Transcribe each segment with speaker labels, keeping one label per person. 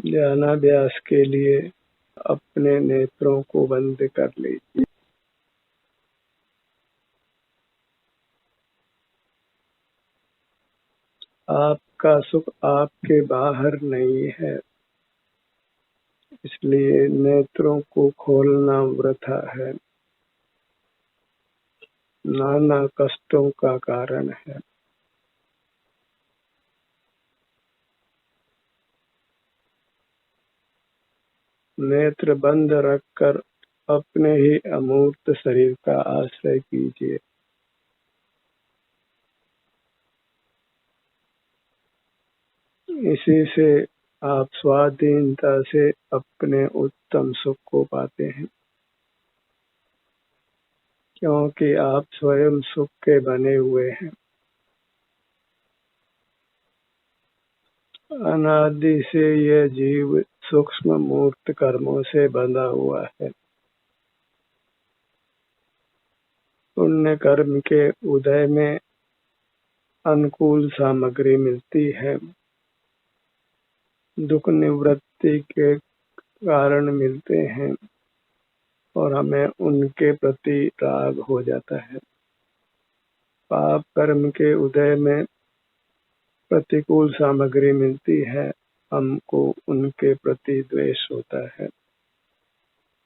Speaker 1: ध्यानाभ्यास के लिए अपने नेत्रों को बंद कर लीजिए। आपका सुख आपके बाहर नहीं है, इसलिए नेत्रों को खोलना वृथा है, नाना कष्टों का कारण है। नेत्र बंद रखकर अपने ही अमूर्त शरीर का आश्रय कीजिए। इसी से आप स्वाधीनता से अपने उत्तम सुख को पाते हैं, क्योंकि आप स्वयं सुख के बने हुए हैं। अनादि से यह जीव सूक्ष्म मूर्त कर्मों से बंधा हुआ है। पुण्य कर्म के उदय में अनुकूल सामग्री मिलती है, दुख निवृत्ति के कारण मिलते हैं और हमें उनके प्रति राग हो जाता है। पाप कर्म के उदय में प्रतिकूल सामग्री मिलती है, हमको उनके प्रति द्वेष होता है।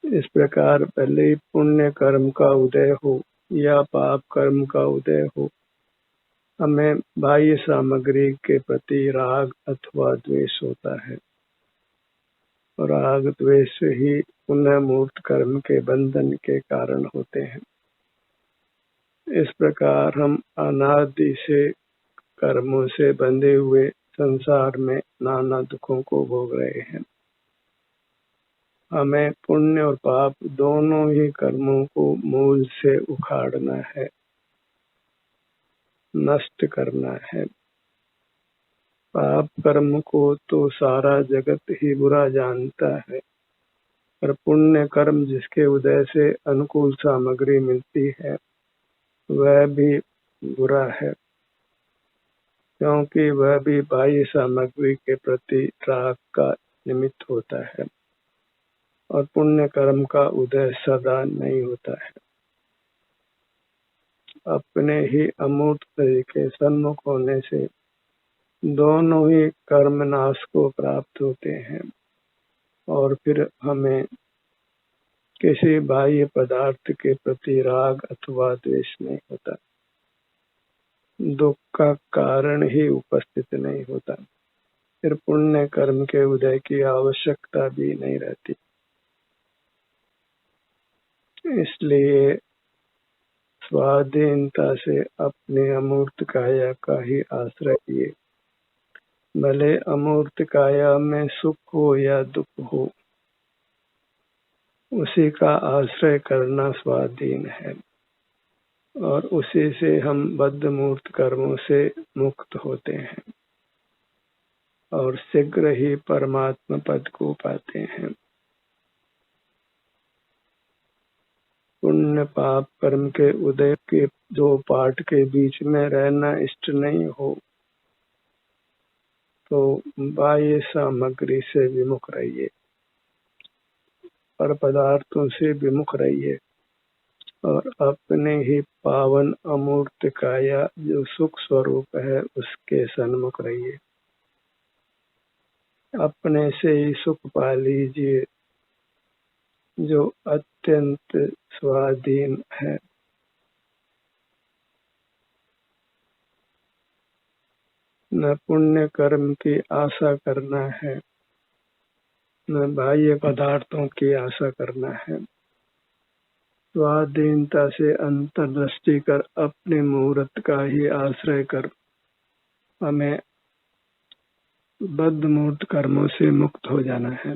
Speaker 1: इस प्रकार भले ही पुण्य कर्म का उदय हो या पाप कर्म का उदय हो, हमें बाह्य सामग्री के प्रति राग अथवा द्वेष होता है। राग द्वेष ही पुनः मूर्त कर्म के बंधन के कारण होते हैं। इस प्रकार हम अनादि से कर्मों से बंधे हुए संसार में नाना दुखों को भोग रहे हैं। हमें पुण्य और पाप दोनों ही कर्मों को मूल से उखाड़ना है, नष्ट करना है। पाप कर्म को तो सारा जगत ही बुरा जानता है, पर पुण्य कर्म जिसके उदय से अनुकूल सामग्री मिलती है वह भी बुरा है, क्योंकि वह भी बाह्य सामग्री के प्रति राग का निमित्त होता है और पुण्य कर्म का उदय सदा नहीं होता है। अपने ही अमूर्त शरीर के सन्मुख होने से दोनों ही कर्म नाश को प्राप्त होते हैं और फिर हमें किसी बाह्य पदार्थ के प्रति राग अथवा द्वेष नहीं होता, दुख का कारण ही उपस्थित नहीं होता, फिर पुण्य कर्म के उदय की आवश्यकता भी नहीं रहती। इसलिए स्वाधीनता से अपने अमूर्त काया का ही आश्रय किए। भले अमूर्त काया में सुख हो या दुख हो, उसी का आश्रय करना स्वाधीन है और उसी से हम बद्ध मूर्त कर्मों से मुक्त होते हैं और शीघ्र ही परमात्मा पद को पाते हैं। पुण्य पाप कर्म के उदय के दो पाठ के बीच में रहना इष्ट नहीं हो तो बाह्य सामग्री से विमुख रहिए और पदार्थों से विमुख रहिए और अपने ही पावन अमूर्त काया जो सुख स्वरूप है उसके सन्मुख रहिए। अपने से ही सुख पा लीजिए जो अत्यंत स्वाधीन है। न पुण्य कर्म की आशा करना है, न बाह्य पदार्थों की आशा करना है। स्वाधीनता से अंतर्दृष्टि कर अपने मुहूर्त का ही आश्रय कर हमें बद्ध मूर्त कर्मों से मुक्त हो जाना है।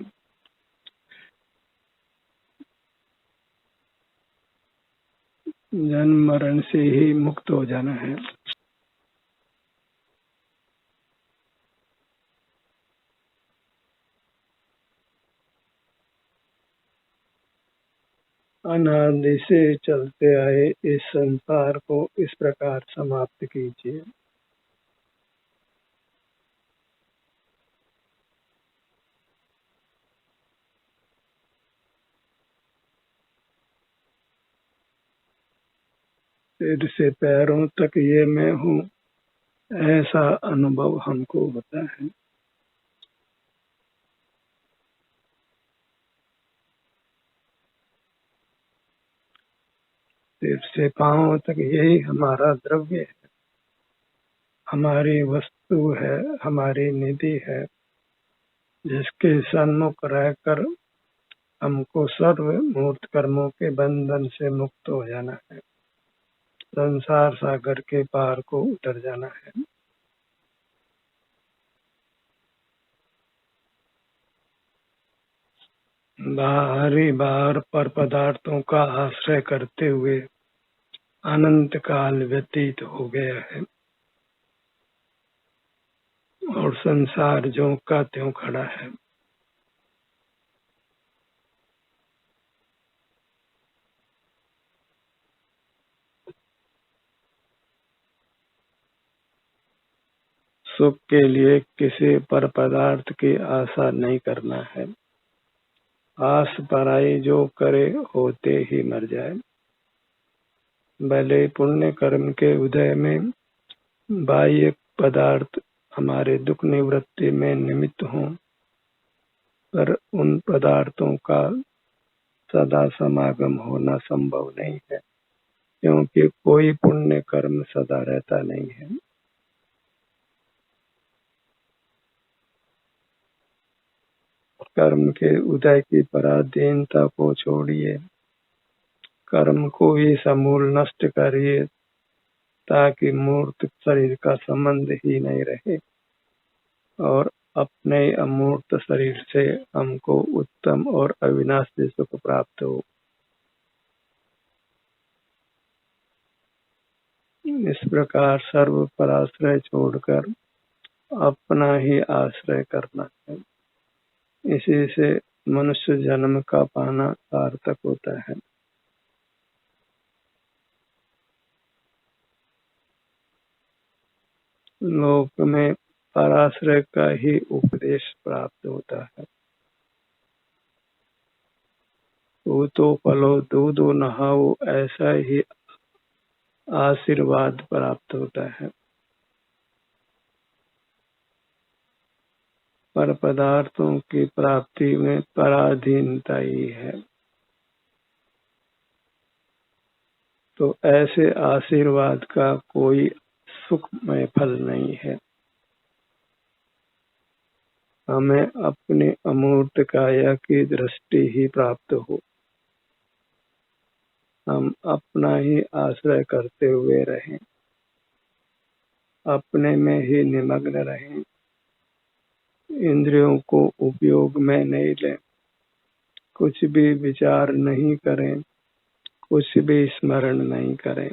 Speaker 1: जन्म मरण से ही मुक्त हो जाना है। अनादि से चलते आए इस संसार को इस प्रकार समाप्त कीजिए। सिर से पैरों तक ये मैं हूँ, ऐसा अनुभव हमको होता है। सिर से पांव तक यही हमारा द्रव्य है, हमारी वस्तु है, हमारी निधि है, जिसके सन्मुख रहकर हमको सर्व मूर्त कर्मों के बंधन से मुक्त हो जाना है, संसार सागर के पार को उतर जाना है। बाहरी बाहर पर पदार्थों का आश्रय करते हुए अनंत काल व्यतीत हो गया है और संसार ज्यों का त्यों खड़ा है। सुख के लिए किसी पर पदार्थ की आशा नहीं करना है। आस पराई जो करे होते ही मर जाए। भले पुण्य कर्म के उदय में बाह्य पदार्थ हमारे दुख निवृत्ति में निमित्त हों, पर उन पदार्थों का सदा समागम होना संभव नहीं है, क्योंकि कोई पुण्य कर्म सदा रहता नहीं है। कर्म के उदय की पराधीनता को छोड़िए, कर्म को ही समूल नष्ट करिए, ताकि मूर्त शरीर का संबंध ही नहीं रहे और अपने अमूर्त शरीर से हमको उत्तम और अविनाशी सुख प्राप्त हो। इस प्रकार सर्व पर आश्रय छोड़कर अपना ही आश्रय करना है। इसी से मनुष्य जन्म का पाना सार्थक होता है। लोक में पराश्रय का ही उपदेश प्राप्त होता है। तो फलो दूधो नहाओ, ऐसा ही आशीर्वाद प्राप्त होता है। पर पदार्थों की प्राप्ति में पराधीनता ही है, तो ऐसे आशीर्वाद का कोई सुखमय फल नहीं है। हमें अपनी अमूर्त काया की दृष्टि ही प्राप्त हो, हम अपना ही आश्रय करते हुए रहें, अपने में ही निमग्न रहें, इंद्रियों को उपयोग में नहीं लें, कुछ भी विचार नहीं करें, कुछ भी स्मरण नहीं करें,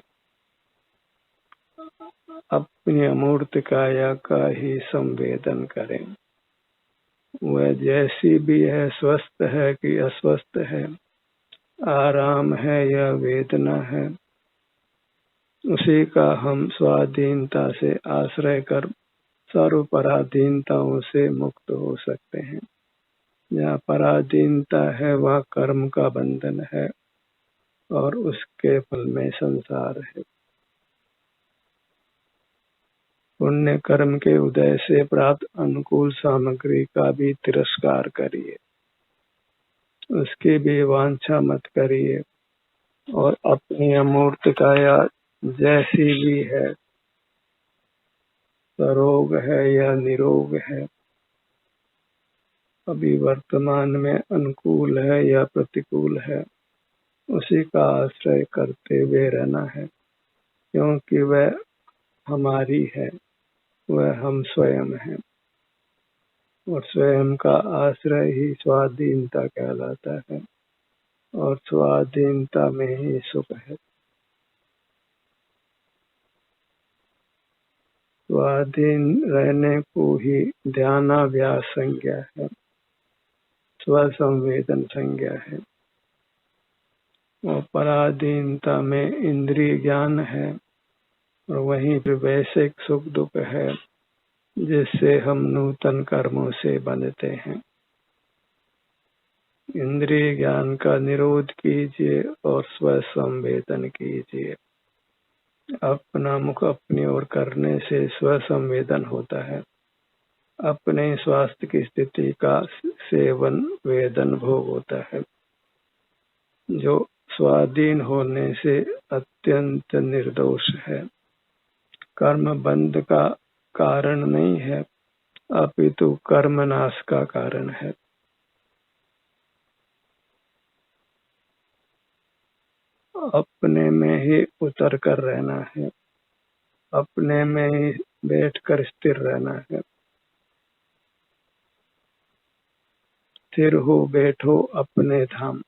Speaker 1: अपनी अमूर्त काया का ही संवेदन करें। वह जैसी भी है, स्वस्थ है कि अस्वस्थ है, आराम है या वेदना है, उसी का हम स्वाधीनता से आश्रय कर सर्व पराधीनताओं से मुक्त हो सकते हैं। जहाँ पराधीनता है वहाँ कर्म का बंधन है और उसके फल में संसार है। पुण्य कर्म के उदय से प्राप्त अनुकूल सामग्री का भी तिरस्कार करिए, उसकी भी वांछा मत करिए और अपनी अमूर्त काया जैसी भी है, सरोग है या निरोग है, अभी वर्तमान में अनुकूल है या प्रतिकूल है, उसी का आश्रय करते हुए रहना है, क्योंकि वह हमारी है, वह हम स्वयं हैं और स्वयं का आश्रय ही स्वाधीनता कहलाता है और स्वाधीनता में ही सुख है। स्वाधीन रहने को ही ध्यानाभ्यास संज्ञा है, स्वसंवेदन संज्ञा है और पराधीनता में इंद्रिय ज्ञान है और वहीं पर वैश्विक सुख दुख है, जिससे हम नूतन कर्मों से बंधते हैं। इंद्रिय ज्ञान का निरोध कीजिए और स्व संवेदन कीजिए। अपना मुख अपनी ओर करने से स्वसंवेदन होता है। अपने स्वास्थ्य की स्थिति का सेवन वेदन भोग होता है, जो स्वाधीन होने से अत्यंत निर्दोष है। कर्म बंध का कारण नहीं है, अपितु कर्म नाश का कारण है। अपने में ही उतर कर रहना है, अपने में ही बैठकर स्थिर रहना है। स्थिर हो बैठो अपने धाम,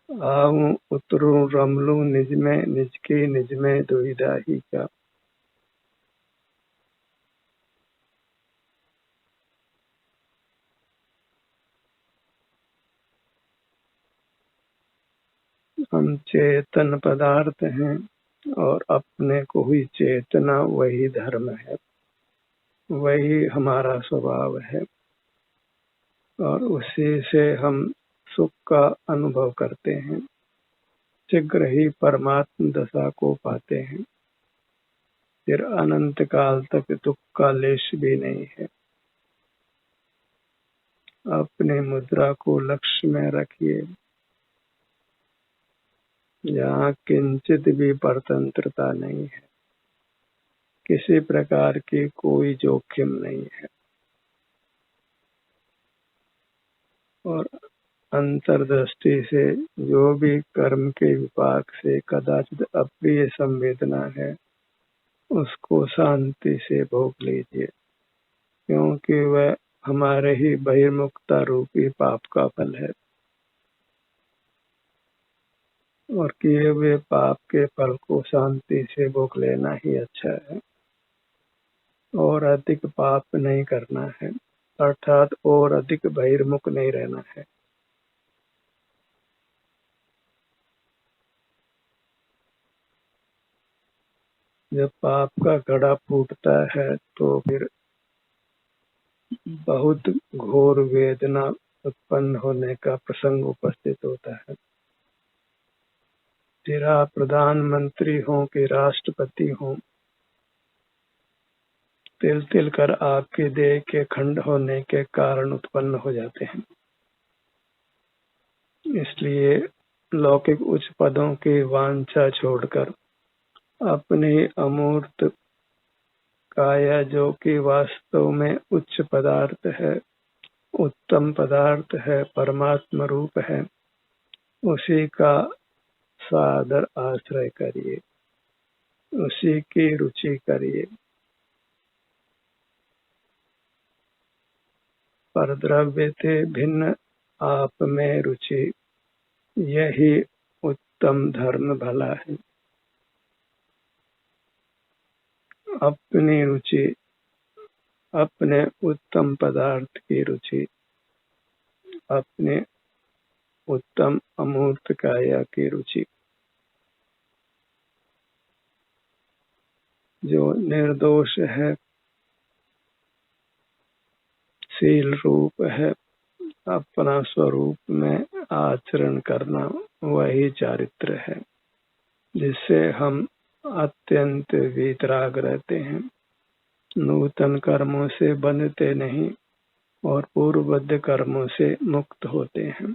Speaker 1: आऊं उतरूं रमलूं निज में, निज की निज में दुविधा ही क्या। हम चेतन पदार्थ हैं और अपने को ही चेतना वही धर्म है, वही हमारा स्वभाव है और उसी से हम सुख का अनुभव करते हैं। शीघ्र ही परमात्म दशा को पाते हैं, फिर अनंत काल तक दुख का लेश भी नहीं है। अपने मुद्रा को लक्ष्य में रखिए, जहाँ किंचित भी परतंत्रता नहीं है, किसी प्रकार की कोई जोखिम नहीं है और अंतर्दृष्टि से जो भी कर्म के विपाक से कदाचित अप्रिय संवेदना है, उसको शांति से भोग लीजिए, क्योंकि वह हमारे ही बहिर्मुखता रूपी पाप का फल है और किए हुए पाप के फल को शांति से भोग लेना ही अच्छा है और अधिक पाप नहीं करना है, अर्थात और अधिक बहिर्मुख नहीं रहना है। जब पाप का घड़ा फूटता है तो फिर बहुत घोर वेदना उत्पन्न होने का प्रसंग उपस्थित होता है। फिर आप प्रधानमंत्री हों कि राष्ट्रपति हों, तिल तिल कर आपके देह के खंड होने के कारण उत्पन्न हो जाते हैं। इसलिए लौकिक उच्च पदों की वांछा छोड़कर अपने अमूर्त काया, जो कि वास्तव में उच्च पदार्थ है, उत्तम पदार्थ है, परमात्मा रूप है, उसी का सादर आश्रय करिए, उसी की रुचि करिए। पर द्रव्य थे भिन्न आप में रुचि, यही उत्तम धर्म भला है। अपनी रुचि, अपने उत्तम पदार्थ की रुचि, अपने उत्तम अमूर्त काया की रुचि, जो निर्दोष है, शील रूप है, अपना स्वरूप में आचरण करना वही चारित्र है, जिससे हम अत्यंत वीतराग रहते हैं, नूतन कर्मों से बंधते नहीं और पूर्वबद्ध कर्मों से मुक्त होते हैं।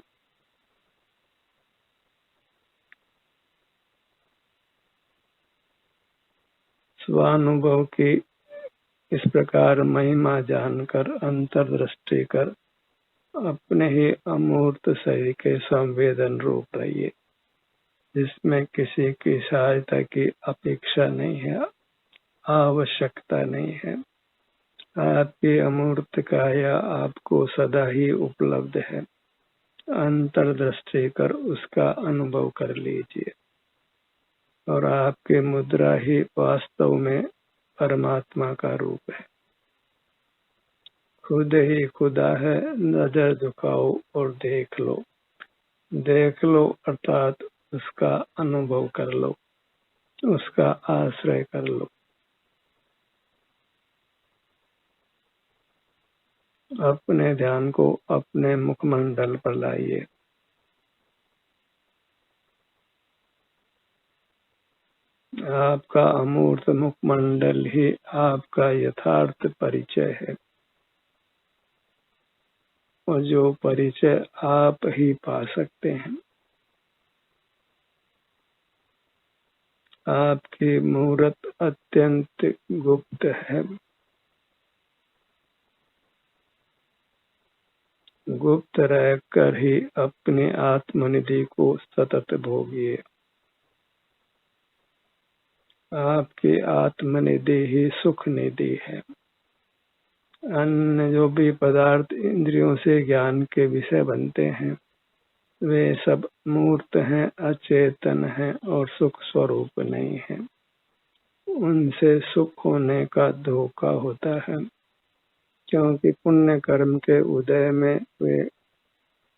Speaker 1: स्वानुभव की इस प्रकार महिमा जानकर अंतर्दृष्टि कर अपने ही अमूर्त शरीर के संवेदन रूप रहिए, जिसमें किसी की सहायता की अपेक्षा नहीं है, आवश्यकता नहीं है। आपकी अमूर्त काया आपको सदा ही उपलब्ध है, अंतर्दृष्टि कर उसका अनुभव कर लीजिए और आपकी मुद्रा ही वास्तव में परमात्मा का रूप है। खुद ही खुदा है, नजर झुकाओ और देख लो। देख लो अर्थात उसका अनुभव कर लो, उसका आश्रय कर लो। अपने ध्यान को अपने मुखमंडल पर लाइए। आपका अमूर्त मुखमंडल ही आपका यथार्थ परिचय है, और जो परिचय आप ही पा सकते हैं। आपकी मूर्त अत्यंत गुप्त है। गुप्त रहकर ही अपने आत्मनिधि को सतत भोगिए। आपकी आत्मनिधि ही सुख निधि है। अन्य जो भी पदार्थ इंद्रियों से ज्ञान के विषय बनते हैं, वे सब मूर्त हैं, अचेतन हैं और सुख स्वरूप नहीं है। उनसे सुख होने का धोखा होता है, क्योंकि पुण्य कर्म के उदय में वे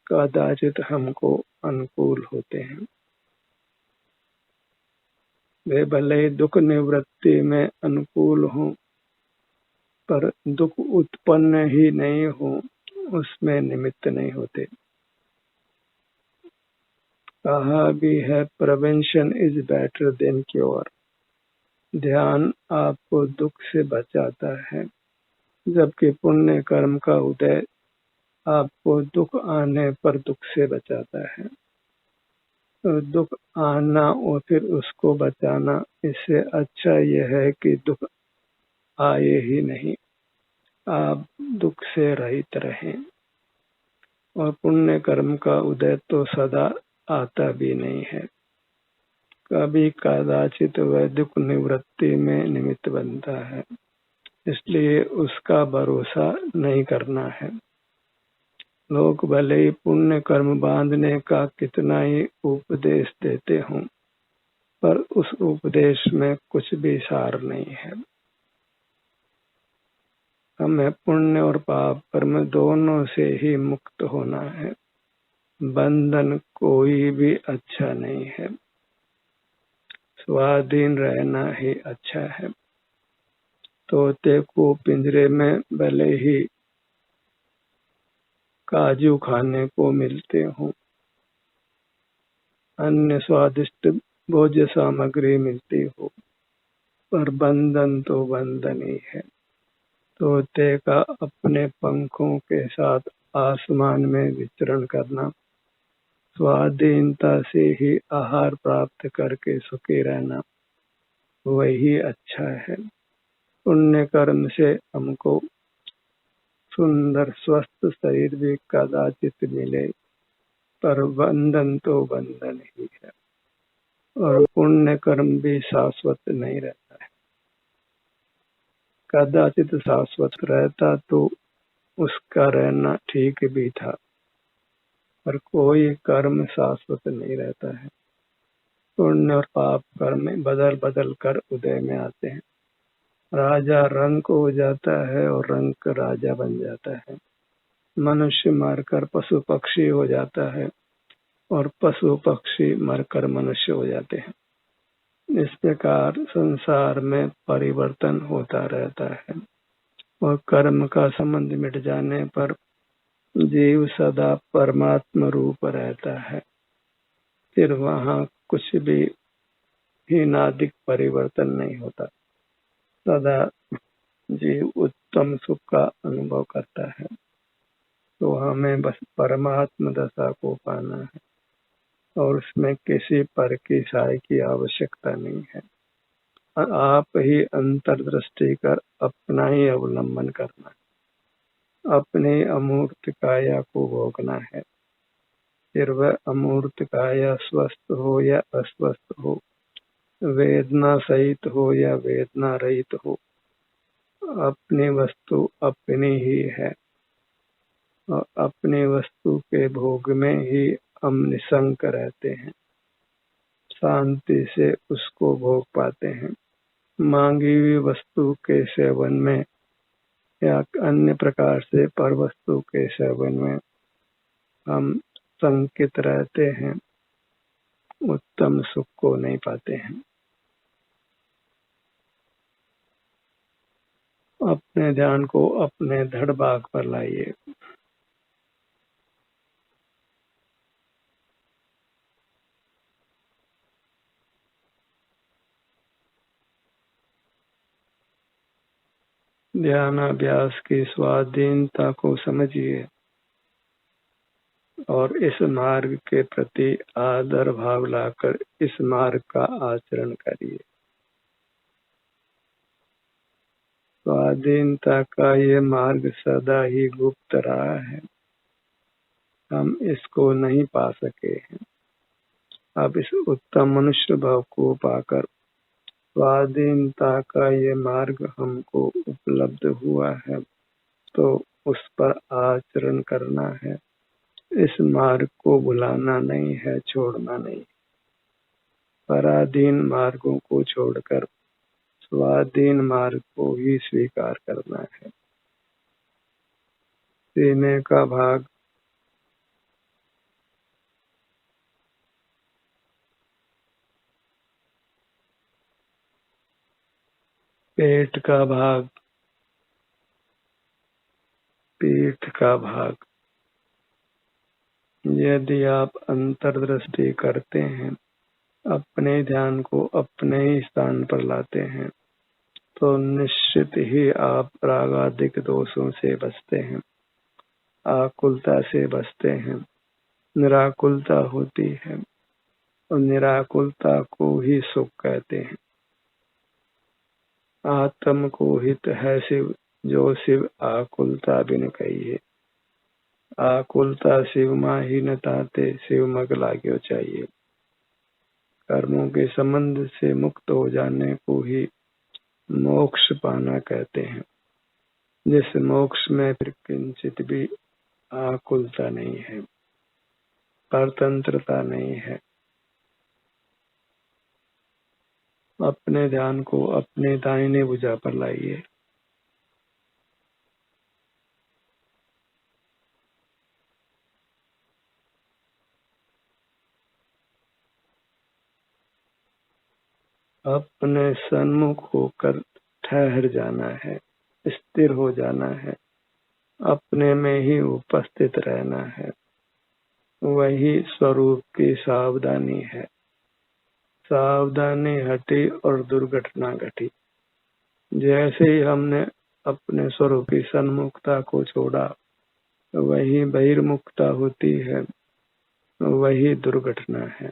Speaker 1: कदाचित हमको अनुकूल होते हैं। वे भले ही दुख निवृत्ति में अनुकूल हों, पर दुख उत्पन्न ही नहीं हो उसमें निमित्त नहीं होते। कहा भी है, prevention is better than cure. ध्यान आपको दुख से बचाता है, जबकि पुण्य कर्म का उदय आपको दुख आने पर दुख से बचाता है। तो दुख आना और फिर उसको बचाना, इससे अच्छा यह है कि दुख आए ही नहीं, आप दुख से रहित रहें। और पुण्य कर्म का उदय तो सदा आता भी नहीं है, कभी कदाचित वह दुख निवृत्ति में निमित्त बनता है, इसलिए उसका भरोसा नहीं करना है। लोग भले ही पुण्य कर्म बांधने का कितना ही उपदेश देते हों, पर उस उपदेश में कुछ भी सार नहीं है। हमें पुण्य और पाप कर्म दोनों से ही मुक्त होना है। बंधन कोई भी अच्छा नहीं है, स्वाधीन रहना ही अच्छा है। तोते को पिंजरे में भले ही काजू खाने को मिलते हों, अन्य स्वादिष्ट भोज्य सामग्री मिलती हो, पर बंधन तो बंधन ही है। तोते का अपने पंखों के साथ आसमान में विचरण करना, स्वाधीनता से ही आहार प्राप्त करके सुखी रहना, वही अच्छा है। पुण्य कर्म से हमको सुंदर स्वस्थ शरीर भी कदाचित मिले, पर बंधन तो बंधन ही है। और पुण्य कर्म भी शाश्वत नहीं रहता है। कदाचित शाश्वत रहता तो उसका रहना ठीक भी था, पर कोई कर्म शाश्वत नहीं रहता है। पुण्य और पाप कर्म बदल बदल कर उदय में आते हैं। राजा रंक हो जाता है और रंक राजा बन जाता है। मनुष्य मरकर पशु पक्षी हो जाता है और पशु पक्षी मरकर मनुष्य हो जाते हैं। इस प्रकार संसार में परिवर्तन होता रहता है, और कर्म का संबंध मिट जाने पर जीव सदा परमात्म रूप रहता है। फिर वहाँ कुछ भी हीनादिक परिवर्तन नहीं होता, सदा जीव उत्तम सुख का अनुभव करता है। तो हमें बस परमात्म दशा को पाना है, और उसमें किसी पर की सहाय की आवश्यकता नहीं है। आप ही अंतर्दृष्टि कर अपना ही अवलंबन करना है, अपनी अमूर्त काया को भोगना है। फिर वह अमूर्त काया स्वस्थ हो या अस्वस्थ हो, वेदना सहित हो या वेदना रहित हो, अपनी वस्तु अपनी ही है, और अपनी वस्तु के भोग में ही हम निशंक रहते हैं, शांति से उसको भोग पाते हैं। मांगी हुई वस्तु के सेवन में या अन्य प्रकार से पर वस्तु के सेवन में हम संकित रहते हैं, उत्तम सुख को नहीं पाते हैं। अपने ध्यान को अपने धड़ भाग पर लाइए। ध्यानाभ्यास की स्वाधीनता को समझिए और इस मार्ग के प्रति आदर भाव लाकर इस मार्ग का आचरण करिए। स्वाधीनता का ये मार्ग सदा ही गुप्त रहा है, हम इसको नहीं पा सके हैं। अब इस उत्तम मनुष्य भाव को पाकर स्वाधीनता का ये मार्ग हमको उपलब्ध हुआ है, तो उस पर आचरण करना है। इस मार्ग को भुलाना नहीं है, छोड़ना नहीं। पराधीन मार्गों को छोड़कर स्वाधीन मार्ग को ही स्वीकार करना है। सीने का भाग, पेट का भाग, पीठ का भाग। यदि आप अंतर्दृष्टि करते हैं, अपने ध्यान को अपने ही स्थान पर लाते हैं, तो निश्चित ही आप रागादिक दोषों से बचते हैं, आकुलता से बचते हैं, निराकुलता होती है और निराकुलता को ही सुख कहते हैं। आत्म को हित है शिव, जो शिव आकुलता बिन कहिए। आकुलता शिव माही न ताते, शिव मग लाग्यो चाहिए। कर्मों के संबंध से मुक्त हो जाने को ही मोक्ष पाना कहते हैं। जिस मोक्ष में फिर किंचित भी आकुलता नहीं है, परतंत्रता नहीं है। अपने ध्यान को अपने दाहिने भुजा पर लाइए। अपने सन्मुख होकर ठहर जाना है, स्थिर हो जाना है, अपने में ही उपस्थित रहना है। वही स्वरूप की सावधानी है। सावधानी हटी और दुर्घटना घटी। जैसे ही हमने अपने स्वरूप की सन्मुखता को छोड़ा, वही बहिर्मुखता होती है, वही दुर्घटना है।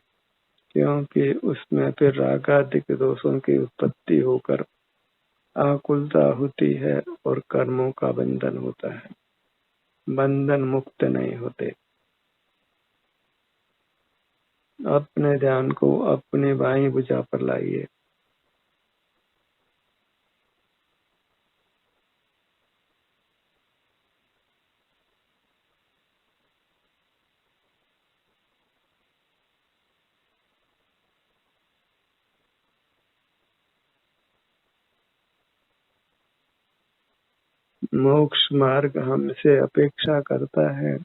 Speaker 1: क्योंकि उसमें फिर रागादिक दोषों की उत्पत्ति होकर आकुलता होती है और कर्मों का बंधन होता है। बंधन मुक्त नहीं होते। अपने ध्यान को अपने बाईं भुजा पर लाइए। मोक्ष मार्ग हमसे अपेक्षा करता है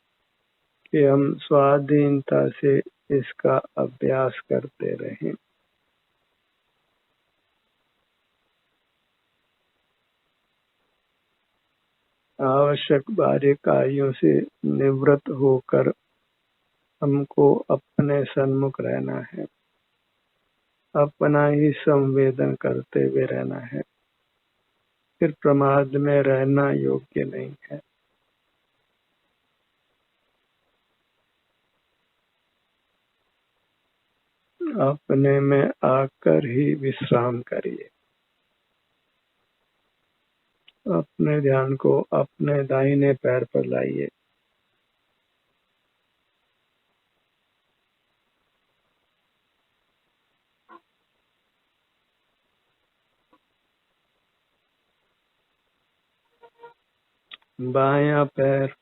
Speaker 1: कि हम स्वाधीनता से इसका अभ्यास करते रहें। आवश्यक बाह्य कार्यों से निवृत्त होकर हमको अपने सन्मुख रहना है, अपना ही संवेदन करते हुए रहना है। फिर प्रमाद में रहना योग्य नहीं है। अपने में आकर ही विश्राम करिए। अपने ध्यान को अपने दाहिने पैर पर लाइए। बायां पैर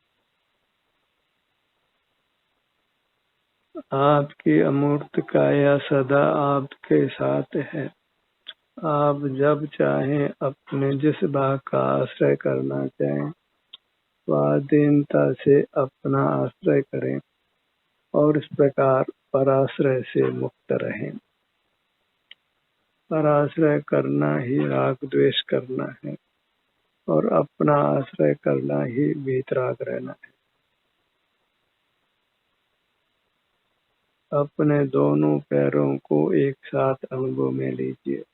Speaker 1: आपकी अमूर्त काया सदा आपके साथ है। आप जब चाहें अपने जिस भाग का आश्रय करना चाहें, स्वाधीनता से अपना आश्रय करें और इस प्रकार पराश्रय से मुक्त रहें। पराश्रय करना ही राग द्वेष करना है और अपना आश्रय करना ही वीतराग रहना है। अपने दोनों पैरों को एक साथ अनुभव में लीजिए।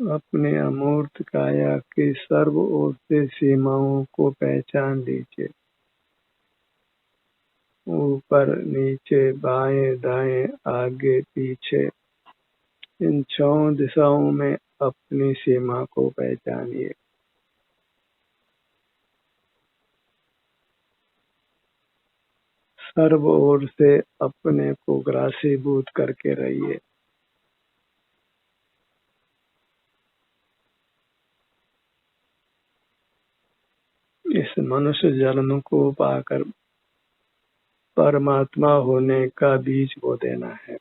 Speaker 1: अपने अमूर्त काया की सर्व ओर से सीमाओं को पहचान लीजिए। ऊपर नीचे बाएं दाएं आगे पीछे इन 6 दिशाओं में अपनी सीमा को पहचानिए। सर्व ओर से अपने को ग्रासीभूत करके रहिए। इस मनुष्य जन्म को पाकर परमात्मा होने का बीज बो देना है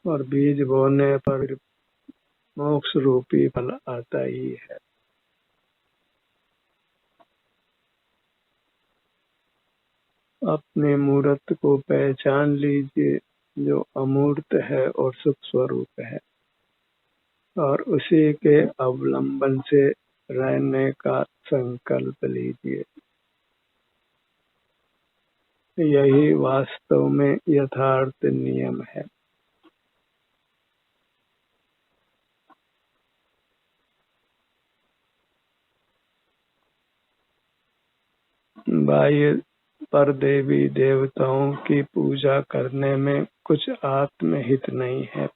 Speaker 1: और बीज बोने पर मोक्ष रूपी फल आता ही है। अपने मूर्त को पहचान लीजिए जो अमूर्त है और सुख स्वरूप है और उसी के अवलंबन से रहने का संकल्प लीजिए। यही वास्तव में यथार्थ नियम है। बाह्य पर देवी देवताओं की पूजा करने में कुछ आत्महित नहीं है।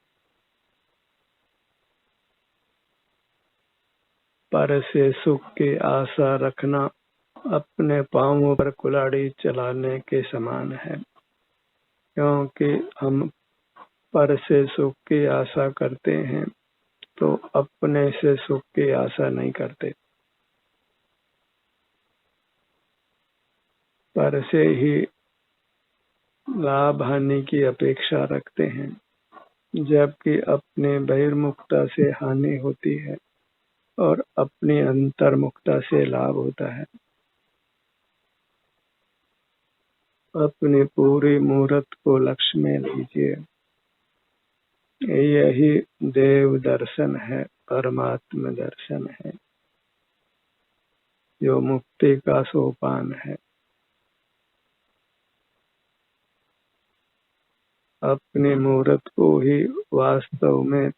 Speaker 1: पर से सुख की आशा रखना अपने पांवों पर कुल्हाड़ी चलाने के समान है, क्योंकि हम पर से सुख की आशा करते हैं तो अपने से सुख की आशा नहीं करते। पर से ही लाभ हानि की अपेक्षा रखते हैं, जबकि अपने बहिर्मुखता से हानि होती है और अपनी अंतर्मुखता से लाभ होता है। अपनी पूरी मूर्त को लक्ष्य में लीजिए। यही देव दर्शन है, परमात्म दर्शन है, जो मुक्ति का सोपान है। अपनी मूर्त को ही वास्तव में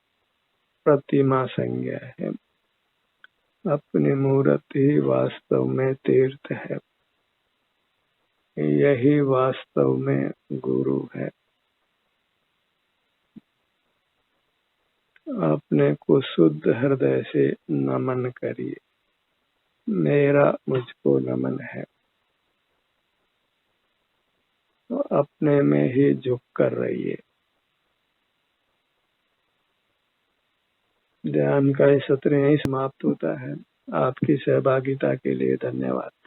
Speaker 1: प्रतिमा संज्ञा है। अपनी मूर्त ही वास्तव में तीर्थ है। यही वास्तव में गुरु है। अपने को शुद्ध हृदय से नमन करिए। मेरा मुझको नमन है। तो अपने में ही झुक कर रहिए। ध्यान का ये सत्र यहीं समाप्त होता है। आपकी सहभागिता के लिए धन्यवाद।